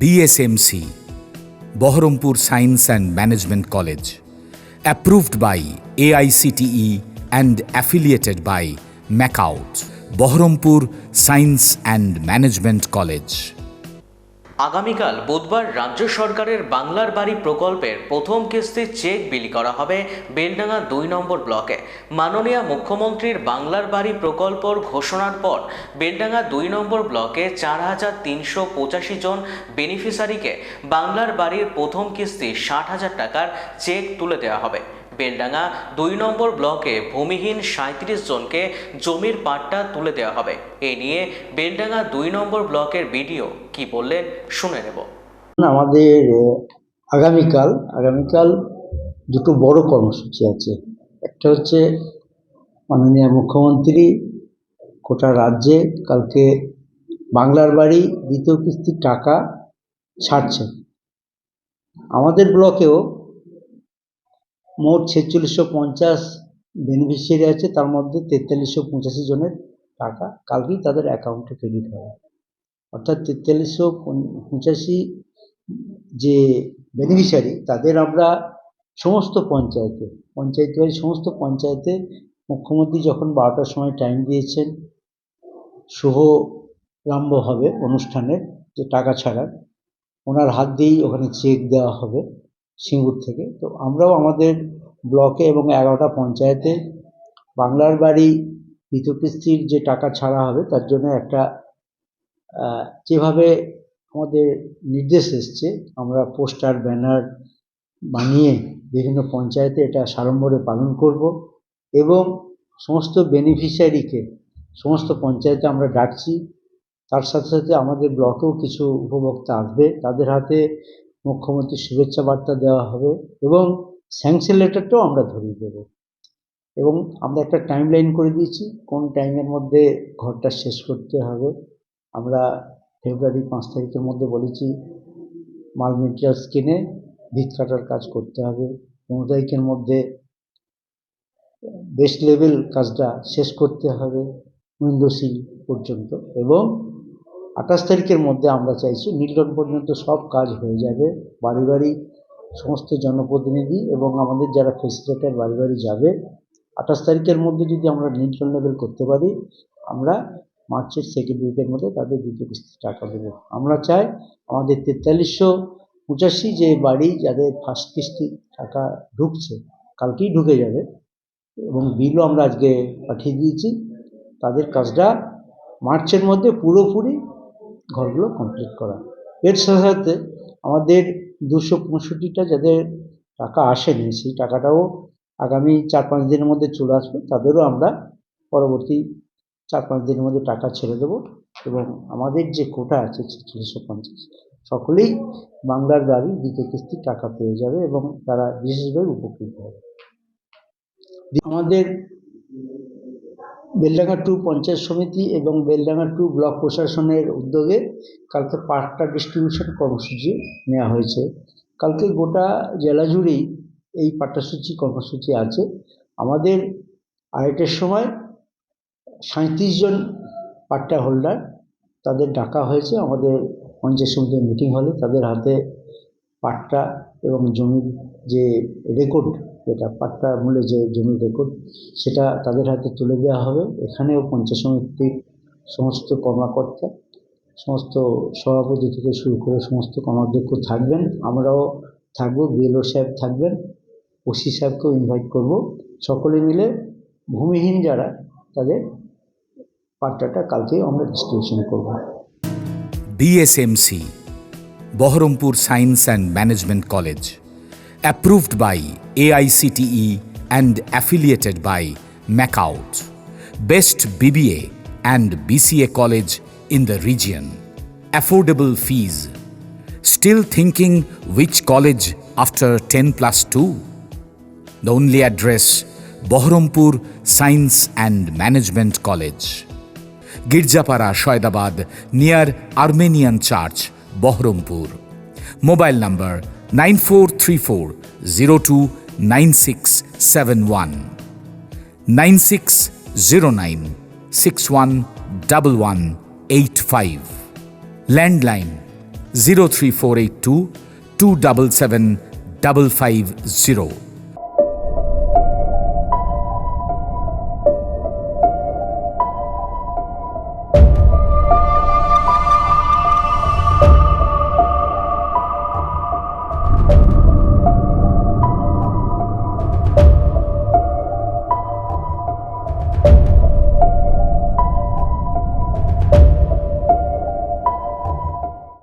BSMC, Baharampur Science and Management College, approved by AICTE and affiliated by MACAUT, Baharampur Science and Management College. আগামীকাল বুধবার রাজ্য সরকারের বাংলার বাড়ি প্রকল্পের প্রথম কিস্তির চেক বিলি করা হবে বেলডাঙ্গা ২ নম্বর ব্লকে। মাননীয় মুখ্যমন্ত্রীর বাংলার বাড়ি প্রকল্পর ঘোষণার পর বেলডাঙ্গা ২ নম্বর ব্লকে ৪,৩৮৫ জন বেনিফিশিয়ারিকে বাংলার বাড়ির প্রথম কিস্তি ৬০,০০০ টাকার চেক তুলে দেওয়া হবে। বেলডাঙ্গা ২ নম্বর ব্লকে ভূমিহীন ৩৭ জনকে জমির পাট্টা তুলে দেওয়া হবে। এই নিয়ে বেলডাঙ্গা ২ নম্বর ব্লকের বিডিও কি বললেন শুনে নেব। আমাদের আগামীকাল দুটো বড় কর্মসূচি আছে। একটা হচ্ছে মাননীয় মুখ্যমন্ত্রী গোটা রাজ্যে কালকে বাংলার বাড়ি দ্বিতীয় কিস্তির টাকা ছাড়ছেন। আমাদের ব্লকেও মোট ৪৬৫০ বেনিফিশিয়ারি আছে, তার মধ্যে ৪৩৮৫ জনের টাকা কালকেই তাদের অ্যাকাউন্টে ক্রেডিট হবে। অর্থাৎ ৪৩৮৫ যে বেনিফিশিয়ারি তাদের আমরা সমস্ত পঞ্চায়েতে সমস্ত পঞ্চায়েতে মুখ্যমন্ত্রী যখন ১২টার সময় টাইম দিয়েছেন শুভারম্ভ হবে অনুষ্ঠানের যে টাকা ছাড়ার, ওনার হাত দিয়েই ওখানে চেক দেওয়া হবে সিঙ্গুর থেকে। তো আমরাও আমাদের ব্লকে এবং ১১টা পঞ্চায়েতে বাংলার বাড়ি দ্বিতীয় কিস্তির যে টাকা ছাড়া হবে তার জন্য একটা যেভাবে আমাদের নির্দেশ এসছে আমরা পোস্টার ব্যানার বানিয়ে বিভিন্ন পঞ্চায়েতে এটা সাড়ম্বরে পালন করব এবং সমস্ত বেনিফিশিয়ারিকে সমস্ত পঞ্চায়েতে আমরা ডাকছি। তার সাথে সাথে আমাদের ব্লকেও কিছু উপভোক্তা আসবে, তাদের হাতে মুখ্যমন্ত্রীর শুভেচ্ছা বার্তা দেওয়া হবে এবং স্যাংশন লেটারটাও আমরা ধরিয়ে দেব। এবং আমরা একটা টাইম লাইন করে দিয়েছি কোন টাইমের মধ্যে ঘরটা শেষ করতে হবে। আমরা ফেব্রুয়ারি ৫ তারিখের মধ্যে বলেছি মাল মেটেরিয়ালস কিনে ভিত কাটার কাজ করতে হবে। ১৫ তারিখের মধ্যে বেস লেভেল কাজটা শেষ করতে হবে উইন্ডো সিল পর্যন্ত, এবং ২৮ তারিখের মধ্যে আমরা চাইছি নীলডন পর্যন্ত সব কাজ হয়ে যাবে। বাড়ি বাড়ি সমস্ত জনপ্রতিনিধি এবং আমাদের যারা ফেসিলিটেটর বাড়ি বাড়ি যাবে ২৮ তারিখের মধ্যে যদি আমরা নীলডন লেভেল করতে পারি আমরা মার্চের সেকেন্ড উইকের মধ্যে তাদের দ্বিতীয় কিস্তির টাকা দেবো। আমরা চাই আমাদের ৪৩৮৫ যে বাড়ি যাদের ফার্স্ট কিস্তি টাকা ঢুকছে কালকেই ঢুকে যাবে এবং বিলও আমরা আজকে পাঠিয়ে দিয়েছি, তাদের কাজটা মার্চের মধ্যে পুরোপুরি ঘরগুলো কমপ্লিট করা। এর সাথে সাথে আমাদের ২৬৫টা যাদের টাকা আসেনি সেই টাকাটাও আগামী ৪-৫ দিনের মধ্যে চলে আসবে, তাদেরও আমরা পরবর্তী ৪-৫ দিনের মধ্যে টাকা ছেড়ে দেবো এবং আমাদের যে কোটা আছে ৪৬৫০ সকলেই বাংলার বাড়ি দ্বিতীয় কিস্তির টাকা পেয়ে যাবে এবং তারা বিশেষভাবে উপকৃত হবে। আমাদের বেলডাঙ্গা ২ পঞ্চায়েত সমিতি এবং বেলডাঙ্গা ২ ব্লক প্রশাসনের উদ্যোগে কালকে পাট্টা ডিস্ট্রিবিউশন কর্মসূচি নেওয়া হয়েছে। কালকে গোটা জেলা জুড়েই এই পাট্টাসূচি কর্মসূচি আছে। আমাদের ২:৩০টার সময় ৩৭ জন পাট্টা হোল্ডার তাদের ডাকা হয়েছে আমাদের পঞ্চায়েত সমিতির মিটিং হলে। তাদের হাতে পাট্টা এবং জমির যে রেকর্ড, যেটা পাট্টা মূল্যে যে জমির রেকর্ড, সেটা তাদের হাতে তুলে দেওয়া হবে। এখানেও পঞ্চায়েত সমিতির সমস্ত কর্মকর্তা, সমস্ত সভাপতি থেকে শুরু করে সমস্ত কর্মাধ্যক্ষ থাকবেন, আমরাও থাকবো, বিএলও সাহেব থাকবেন, ওসি সাহেবকেও ইনভাইট করব। সকলে মিলে ভূমিহীন যারা তাদের পাট্টাটা কালকেই আমরা ডিস্ট্রিবিউশন করব। BSMC, Baharampur Science and Management College, approved by AICTE and affiliated by MACAUT, best BBA and BCA college in the region. Affordable fees. Still thinking which college after 10+2? The only address, Baharampur Science and Management College, Girjapara, Shoydabad, near Armenian Church, Baharampur. Mobile number 9434029671, 9609611185. Landline 03482 277 550.